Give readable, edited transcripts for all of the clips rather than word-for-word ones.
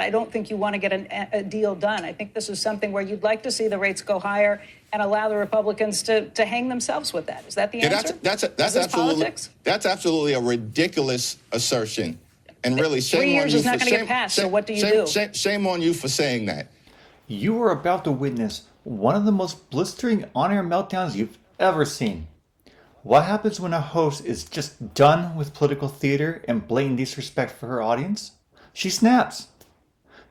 I don't think you want to get a deal done. I think this is something where you'd like to see the rates go higher and allow the Republicans to hang themselves with that. Is that the answer? That's absolutely politics? That's absolutely a ridiculous assertion. And really, shame 3 years on you is not going to get passed, so what do you do? Shame on you for saying that. You are about to witness one of the most blistering on-air meltdowns you've ever seen. What happens when a host is just done with political theater and blatant disrespect for her audience? She snaps.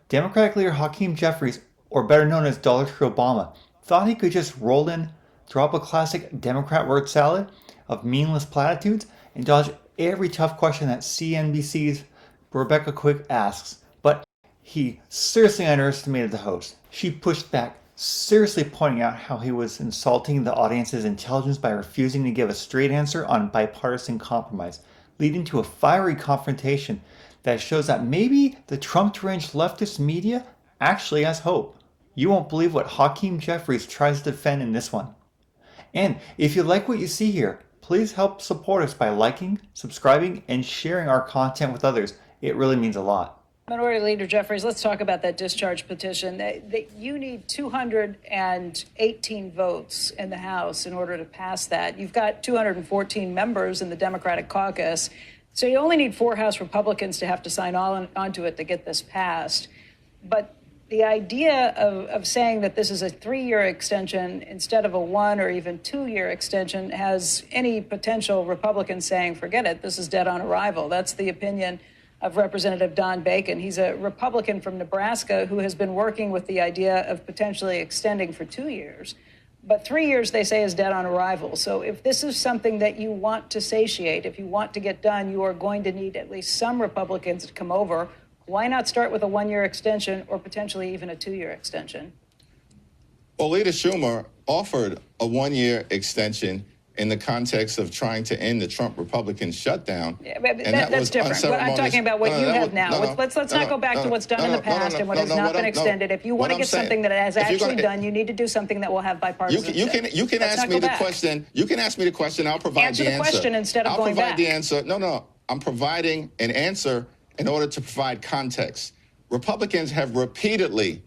Democratic leader Hakeem Jeffries, or better known as Dollar Tree Obama, thought he could just roll in, drop a classic Democrat word salad of meaningless platitudes, and dodge every tough question that CNBC's Rebecca Quick asks. But he seriously underestimated the host. She pushed back, seriously pointing out how he was insulting the audience's intelligence by refusing to give a straight answer on bipartisan compromise, leading to a fiery confrontation that shows that maybe the Trump-deranged leftist media actually has hope. You won't believe what Hakeem Jeffries tries to defend in this one. And if you like what you see here, please help support us by liking, subscribing, and sharing our content with others. It really means a lot. Minority Leader Jeffries, let's talk about that discharge petition. You need 218 votes in the House in order to pass that. You've got 214 members in the Democratic caucus. So you only need 4 House Republicans to have to sign onto it to get this passed. But the idea of saying that this is a 3-year extension instead of a 1 or even 2-year extension has any potential Republicans saying, forget it, this is dead on arrival. That's the opinion of Representative Don Bacon. He's a Republican from Nebraska who has been working with the idea of potentially extending for 2 years. But 3 years, they say, is dead on arrival. So if this is something that you want to satiate, if you want to get done, you are going to need at least some Republicans to come over. Why not start with a 1-year extension or potentially even a 2-year extension? Well, Leader Schumer offered a 1-year extension in the context of trying to end the Trump Republican shutdown. Yeah, that's different. I'm talking about what you have now. Let's not go back to what's done in the past and what has not been extended. If you want to get something that has actually done, you need to do something that will have bipartisan. You can ask me the question. You can ask me the question. I'll provide the answer. Answer the question instead of going back. I'll provide the answer. No. I'm providing an answer in order to provide context. Republicans have repeatedly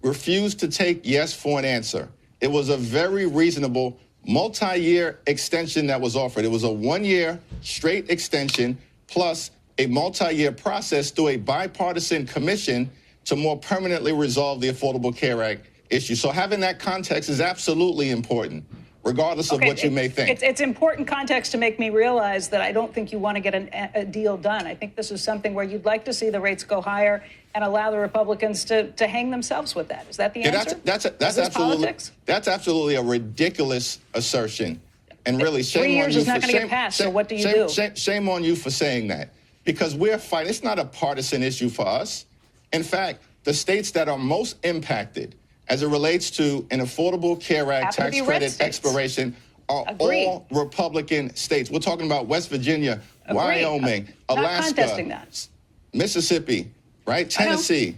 refused to take yes for an answer. It was a very reasonable multi-year extension that was offered. It was a 1-year straight extension plus a multi-year process through a bipartisan commission to more permanently resolve the Affordable Care Act issue. So having that context is absolutely important, regardless of what you may think. It's important context to make me realize that I don't think you want to get a deal done. I think this is something where you'd like to see the rates go higher and allow the Republicans to hang themselves with that. Is that the answer? That's absolutely a ridiculous assertion. And really, shame 3 years on you is not going to get passed, so what do you do? Shame on you for saying that. Because we're fighting. It's not a partisan issue for us. In fact, the states that are most impacted as it relates to an Affordable Care Act tax credit expiration are all Republican states. We're talking about West Virginia, Wyoming, Alaska, Mississippi, right? Tennessee.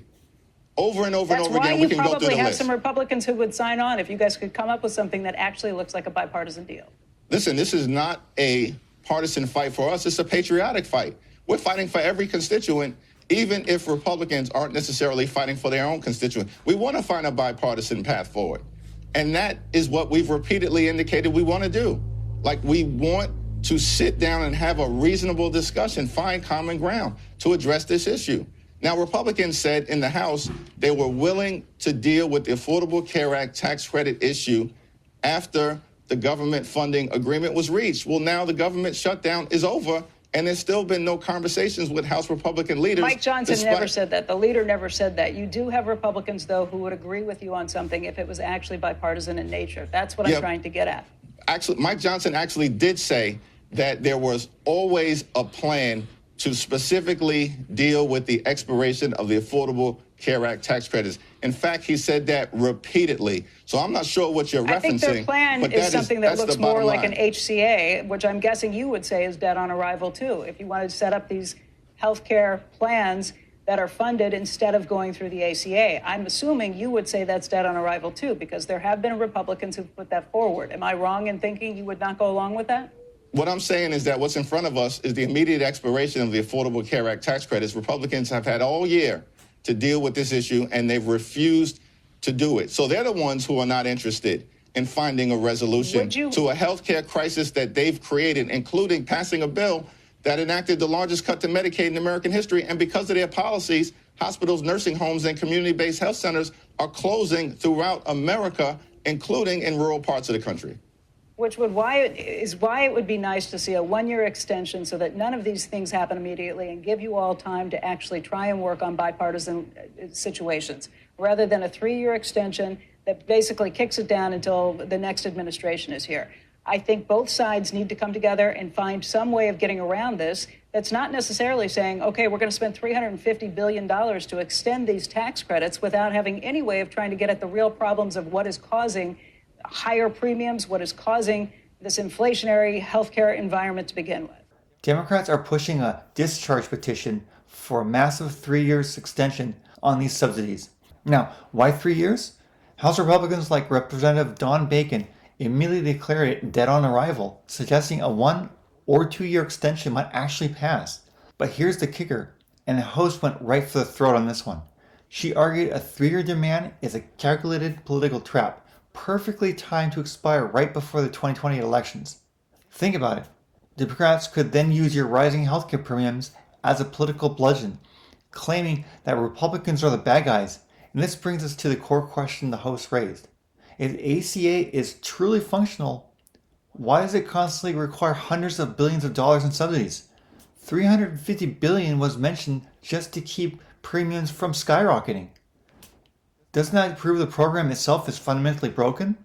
Over and over and over again, we can go through the list. That's why you probably have some Republicans who would sign on if you guys could come up with something that actually looks like a bipartisan deal. Listen, this is not a partisan fight for us. It's a patriotic fight. We're fighting for every constituent, even if Republicans aren't necessarily fighting for their own constituent. We want to find a bipartisan path forward. And that is what we've repeatedly indicated we want to do. Like, we want to sit down and have a reasonable discussion, find common ground to address this issue. Now, Republicans said in the House they were willing to deal with the Affordable Care Act tax credit issue after the government funding agreement was reached. Well, now the government shutdown is over, and there's still been no conversations with House Republican leaders. Mike Johnson never said that. The leader never said that. You do have Republicans, though, who would agree with you on something if it was actually bipartisan in nature. That's what I'm trying to get at. Actually, Mike Johnson actually did say that there was always a plan to specifically deal with the expiration of the Affordable Care Act tax credits. In fact, he said that repeatedly. So I'm not sure what you're referencing. I think their plan is something that looks more like an HCA, which I'm guessing you would say is dead on arrival, too. If you wanted to set up these health care plans that are funded instead of going through the ACA, I'm assuming you would say that's dead on arrival, too, because there have been Republicans who've put that forward. Am I wrong in thinking you would not go along with that? What I'm saying is that what's in front of us is the immediate expiration of the Affordable Care Act tax credits. Republicans have had all year to deal with this issue, and they've refused to do it. So they're the ones who are not interested in finding a resolution to a healthcare crisis that they've created, including passing a bill that enacted the largest cut to Medicaid in American history. And because of their policies, hospitals, nursing homes, and community-based health centers are closing throughout America, including in rural parts of the country. Which why it would be nice to see a one-year extension so that none of these things happen immediately and give you all time to actually try and work on bipartisan situations, rather than a 3-year extension that basically kicks it down until the next administration is here. I think both sides need to come together and find some way of getting around this that's not necessarily saying, okay, we're going to spend $350 billion to extend these tax credits without having any way of trying to get at the real problems of what is causing higher premiums, what is causing this inflationary healthcare environment to begin with. Democrats are pushing a discharge petition for a massive 3 years extension on these subsidies. Now, why 3 years? House Republicans like Representative Don Bacon immediately declared it dead on arrival, suggesting a 1 or 2 year extension might actually pass. But here's the kicker, and the host went right for the throat on this one. She argued a 3-year demand is a calculated political trap, perfectly timed to expire right before the 2020 elections. Think about it. Democrats could then use your rising healthcare premiums as a political bludgeon, claiming that Republicans are the bad guys. And this brings us to the core question the host raised. If ACA is truly functional, why does it constantly require hundreds of billions of dollars in subsidies? $350 billion was mentioned just to keep premiums from skyrocketing. Doesn't that prove the program itself is fundamentally broken?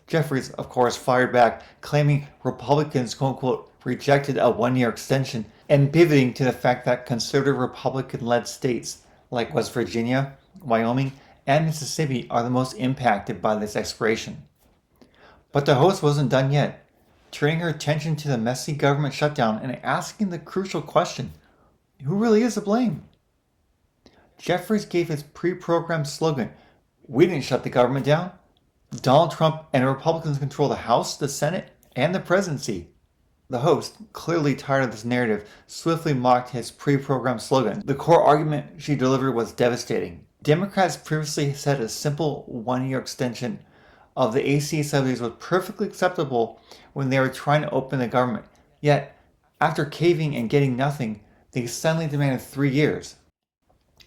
Jeffries, of course, fired back, claiming Republicans, quote-unquote, rejected a 1-year extension, and pivoting to the fact that conservative Republican-led states like West Virginia, Wyoming, and Mississippi are the most impacted by this expiration. But the host wasn't done yet, turning her attention to the messy government shutdown and asking the crucial question, who really is to blame? Jeffries gave his pre-programmed slogan, "We didn't shut the government down." Donald Trump and Republicans control the House, the Senate, and the presidency. The host, clearly tired of this narrative, swiftly mocked his pre-programmed slogan. The core argument she delivered was devastating. Democrats previously said a simple 1-year extension of the ACA subsidies was perfectly acceptable when they were trying to open the government. Yet, after caving and getting nothing, they suddenly demanded 3 years.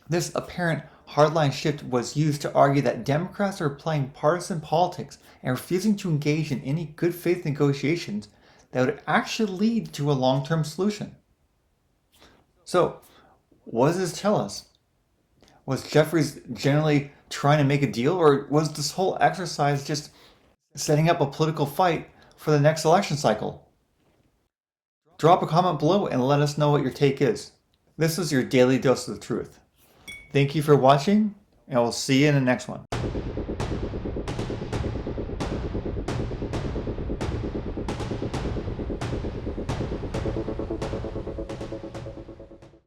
This apparent hardline shift was used to argue that Democrats are playing partisan politics and refusing to engage in any good faith negotiations that would actually lead to a long-term solution. So, what does this tell us? Was Jeffries generally trying to make a deal, or was this whole exercise just setting up a political fight for the next election cycle? Drop a comment below and let us know what your take is. This is your daily dose of the truth. Thank you for watching, and we'll see you in the next one.